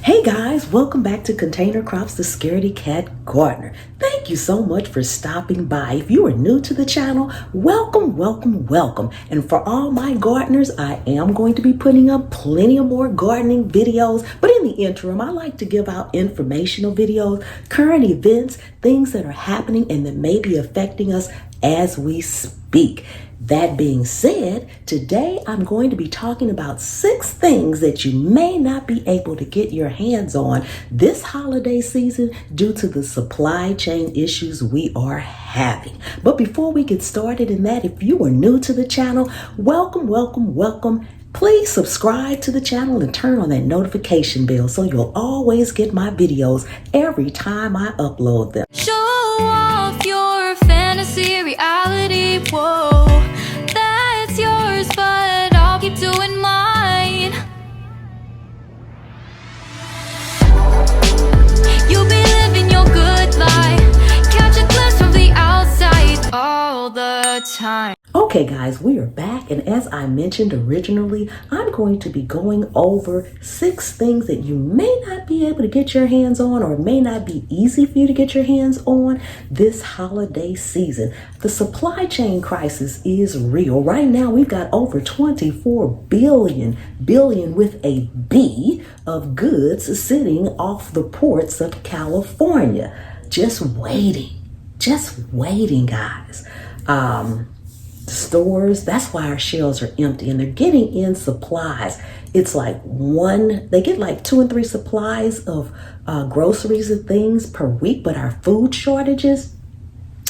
Hey guys, welcome back to Container Crops, the Scaredy Cat Gardener. Thank you so much for stopping by. If you are new to the channel, welcome, welcome, welcome. And for all my gardeners, I am going to be putting up plenty of more gardening videos. But in the interim, I like to give out informational videos, current events, things that are happening and that may be affecting us as we speak. That being said, today I'm going to be talking about 6 things that you may not be able to get your hands on this holiday season due to the supply chain issues we are having. But before we get started in that, if you are new to the channel, welcome, welcome, welcome. Please subscribe to the channel and turn on that notification bell so you'll always get my videos every time I upload them. Show off your fantasy reality, whoa, that's yours, but I'll keep doing mine. You'll be living your good life, catch a glimpse from the outside all the time. Okay guys, we are back, and as I mentioned originally, I'm going to be going over 6 things that you may not be able to get your hands on or may not be easy for you to get your hands on this holiday season. The supply chain crisis is real. Right now we've got over 24 billion with a B of goods sitting off the ports of California. Just waiting guys. Stores, that's why our shelves are empty and they're getting in supplies. It's like they get like 2 and 3 supplies of groceries and things per week, but our food shortages,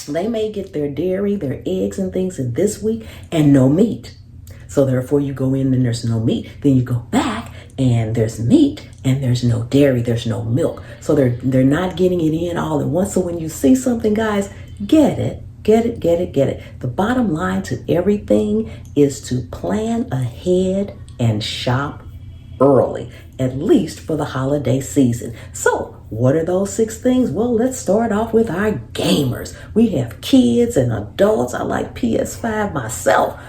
they may get their dairy, their eggs and things in this week and no meat. So therefore you go in and there's no meat. Then you go back and there's meat and there's no dairy, there's no milk. So they're not getting it in all at once. So when you see something, guys, get it. The bottom line to everything is to plan ahead and shop early, at least for the holiday season. So what are those 6 things? Well, let's start off with our gamers. We have kids and adults. I like PS5 myself.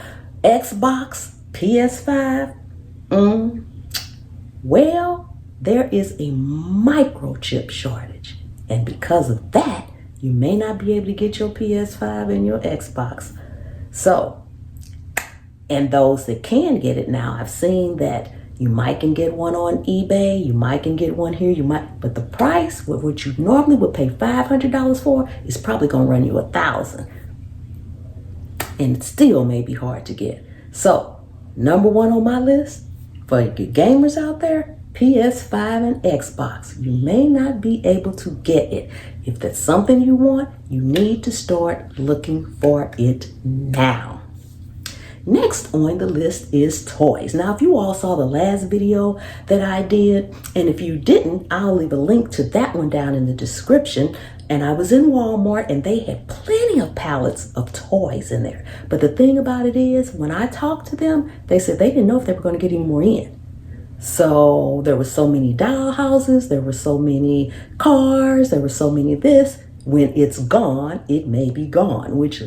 Xbox, PS5. Well, there is a microchip shortage. And because of that, you may not be able to get your PS5 and your Xbox. So, and those that can get it now, I've seen that you might can get one on eBay, you might can get one here, but the price, what you normally would pay $500 for, is probably gonna run you $1,000. And it still may be hard to get. So, number 1 on my list, for you gamers out there, PS5 and Xbox. You may not be able to get it. If that's something you want, you need to start looking for it now. Next on the list is toys. Now, if you all saw the last video that I did, and if you didn't, I'll leave a link to that one down in the description. And I was in Walmart and they had plenty of pallets of toys in there. But the thing about it is, when I talked to them, they said they didn't know if they were going to get any more in. So there were so many doll houses, there were so many cars, there were so many of this. When it's gone, it may be gone, which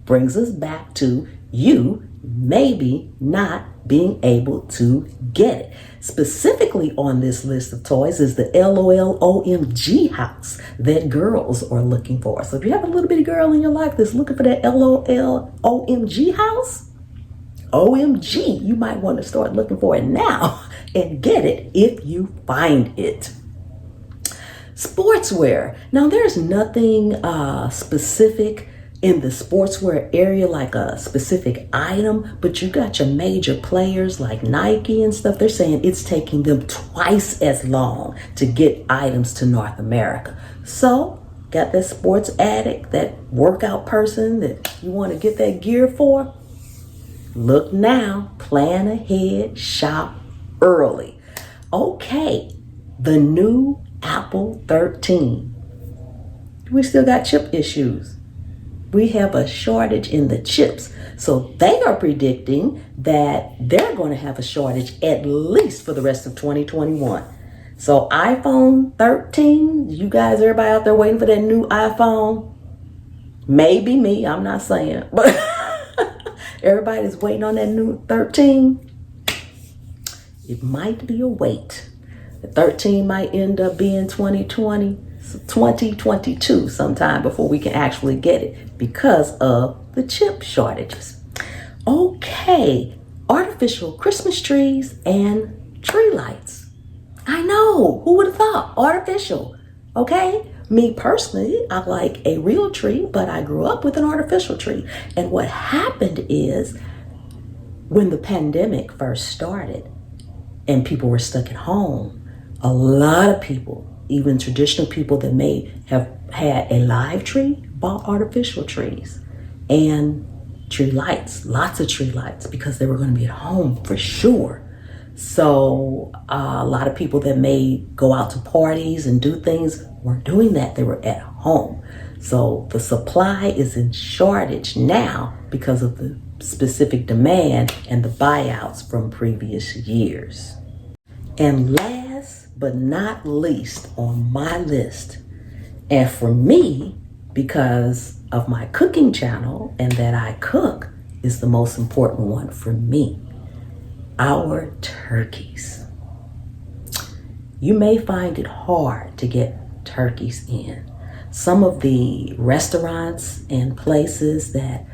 brings us back to you maybe not being able to get it. Specifically on this list of toys is the LOL OMG house that girls are looking for. So if you have a little bitty girl in your life that's looking for that LOL OMG house, OMG, you might want to start looking for it now and get it if you find it. Sportswear. Now, there's nothing specific in the sportswear area, like a specific item, but you got your major players like Nike and stuff. They're saying it's taking them twice as long to get items to North America. So, got that sports addict, that workout person that you want to get that gear for? Look now, plan ahead, shop early. Okay, the new Apple 13. We still got chip issues. We have a shortage in the chips. So they are predicting that they're going to have a shortage at least for the rest of 2021. So iPhone 13, you guys, everybody out there waiting for that new iPhone? Maybe me, I'm not saying, but everybody's waiting on that new 13. It might be a wait. 13 might end up being 2020, 2022 sometime before we can actually get it because of the chip shortages. Okay, artificial Christmas trees and tree lights. I know, who would have thought? Artificial, okay? Me personally, I like a real tree, but I grew up with an artificial tree. And what happened is when the pandemic first started and people were stuck at home, a lot of people, even traditional people that may have had a live tree, bought artificial trees and tree lights, lots of tree lights, because they were going to be at home for sure. So a lot of people that may go out to parties and do things weren't doing that. They were at home. So the supply is in shortage now because of the specific demand and the buyouts from previous years. And last but not least on my list, and for me, because of my cooking channel and that I cook, is the most important one for me: our turkeys. You may find it hard to get turkeys in. Some of the restaurants and places that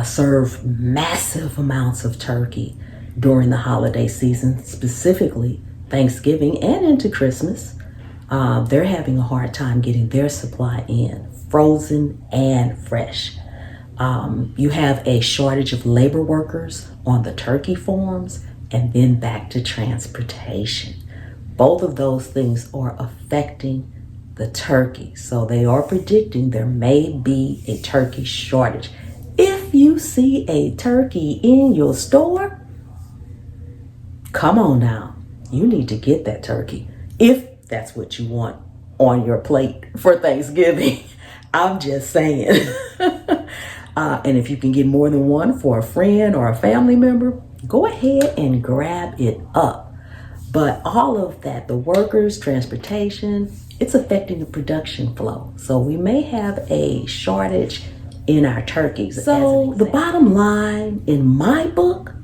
serve massive amounts of turkey during the holiday season, specifically Thanksgiving and into Christmas, they're having a hard time getting their supply in, frozen and fresh. You have a shortage of labor workers on the turkey farms, and then back to transportation. Both of those things are affecting the turkey. So they are predicting there may be a turkey shortage. If you see a turkey in your store, come on now. You need to get that turkey if that's what you want on your plate for Thanksgiving. I'm just saying. And if you can get more than one for a friend or a family member, go ahead and grab it up. But all of that, the workers, transportation, it's affecting the production flow. So we may have a shortage in our turkeys. So the bottom line in my book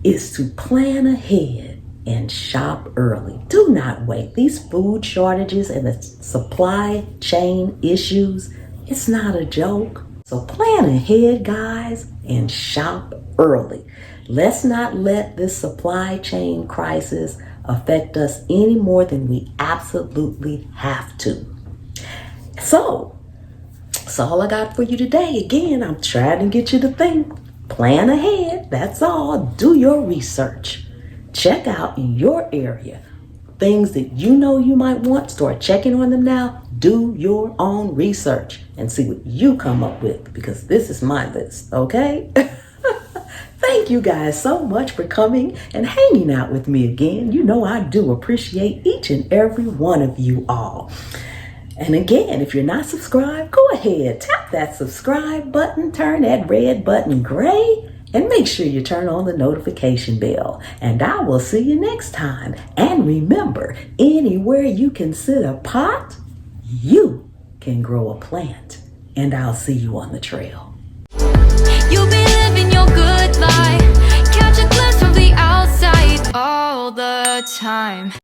is to plan ahead and shop early. Do not wait. These food shortages and the supply chain issues, it's not a joke. So plan ahead, guys, and shop early. Let's not let this supply chain crisis affect us any more than we absolutely have to. So, that's all I got for you today. Again, I'm trying to get you to think. Plan ahead, that's all. Do your research. Check out in your area things that you know you might want. Start checking on them now. Do your own research and see what you come up with, because this is my list, okay? Thank you guys so much for coming and hanging out with me again. You know I do appreciate each and every one of you all. And again, if you're not subscribed, go ahead, tap that subscribe button, turn that red button gray, and make sure you turn on the notification bell. And I will see you next time. And remember, anywhere you can sit a pot, you can grow a plant. And I'll see you on the trail. You'll be living your good life, catch a glimpse from the outside all the time.